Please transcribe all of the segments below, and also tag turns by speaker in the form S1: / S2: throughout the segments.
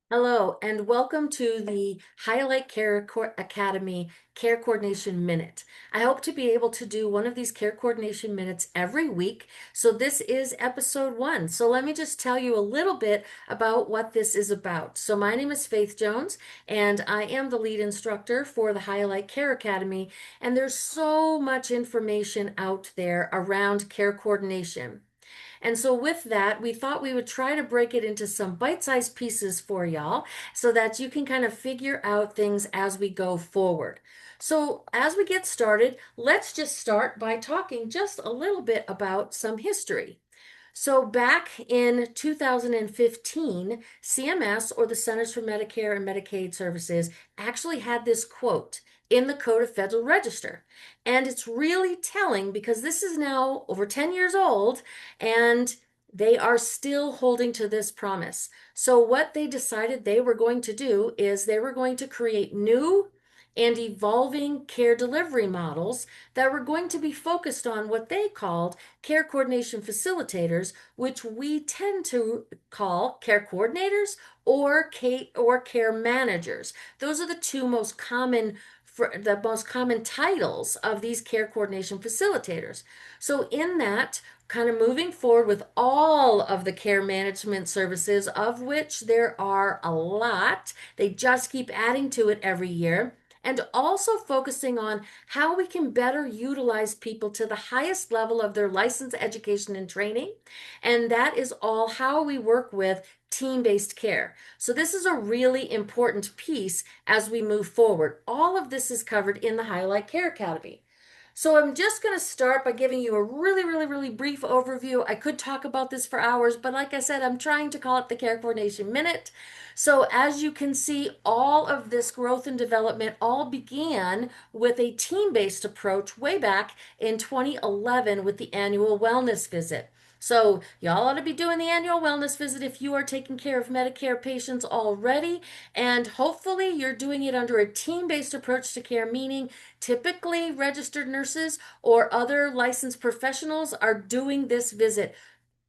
S1: Hello, and welcome to the Highlight Academy Care Coordination Minute. I hope to be able to do one of these care coordination minutes every week. So this is episode 1. So let me just tell you a little bit about what this is about. So my name is Faith Jones, and I am the lead instructor for the Highlight Care Academy. And there's so much information out there around care coordination. And so with that, we thought we would try to break it into some bite-sized pieces for y'all so that you can kind of figure out things as we go forward. So as we get started, let's just start by talking just a little bit about some history. So back in 2015, CMS, or the Centers for Medicare and Medicaid Services, actually had this quote in the Code of Federal Register. And it's really telling because this is now over 10 years old and they are still holding to this promise. So what they decided they were going to do is they were going to create new and evolving care delivery models that were going to be focused on what they called care coordination facilitators, which we tend to call care coordinators or care managers. Those are the two most common titles of these care coordination facilitators. So in that, kind of moving forward with all of the care management services, of which there are a lot, they just keep adding to it every year, and also focusing on how we can better utilize people to the highest level of their license, education, and training. And that is all how we work with team-based care. So this is a really important piece as we move forward. All of this is covered in the Highlight Care Academy. So I'm just going to start by giving you a really brief overview. I could talk about this for hours, but like I said, I'm trying to call it the Care Coordination Minute. So as you can see, all of this growth and development all began with a team-based approach way back in 2011 with the annual wellness visit. So y'all ought to be doing the annual wellness visit if you are taking care of Medicare patients already. And hopefully you're doing it under a team-based approach to care, meaning typically registered nurses or other licensed professionals are doing this visit.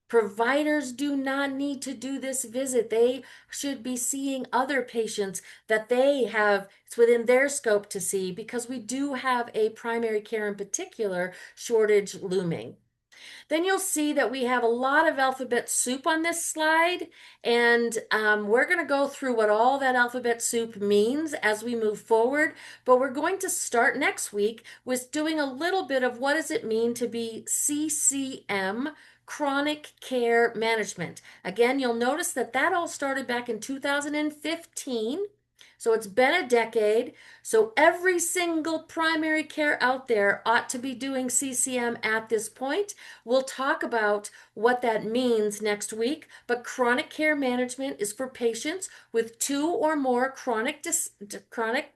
S1: Providers do not need to do this visit. They should be seeing other patients that they have, it's within their scope to see, because we do have a primary care in particular shortage looming. Then you'll see that we have a lot of alphabet soup on this slide, and we're going to go through what all that alphabet soup means as we move forward, but we're going to start next week with doing a little bit of what does it mean to be CCM, chronic care management. Again, you'll notice that that all started back in 2015. So it's been a decade. So every single primary care out there ought to be doing CCM at this point. We'll talk about what that means next week, but chronic care management is for patients with 2 or more chronic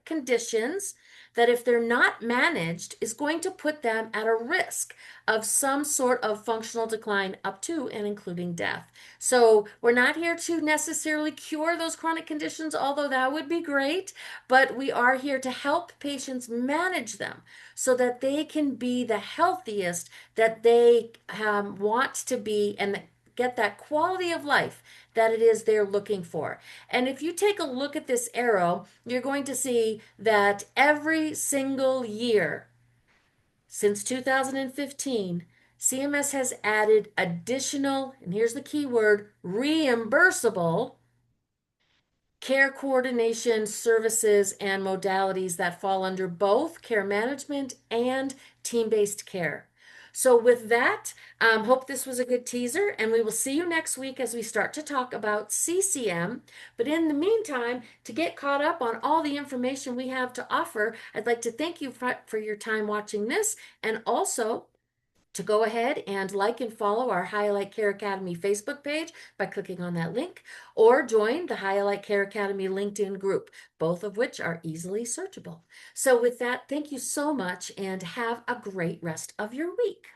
S1: conditions that, if they're not managed, is going to put them at a risk of some sort of functional decline up to and including death. So we're not here to necessarily cure those chronic conditions, although that would be great, but we are here to help patients manage them so that they can be the healthiest that they want to be and get that quality of life that it is they're looking for. And if you take a look at this arrow, you're going to see that every single year since 2015, CMS has added additional, and here's the key word, reimbursable care coordination services and modalities that fall under both care management and team-based care. So with that, hope this was a good teaser, and we will see you next week as we start to talk about CCM. But in the meantime, to get caught up on all the information we have to offer, I'd like to thank you for your time watching this, and also to go ahead and like and follow our Highlight Care Academy Facebook page by clicking on that link, or join the Highlight Care Academy LinkedIn group, both of which are easily searchable. So with that, thank you so much and have a great rest of your week.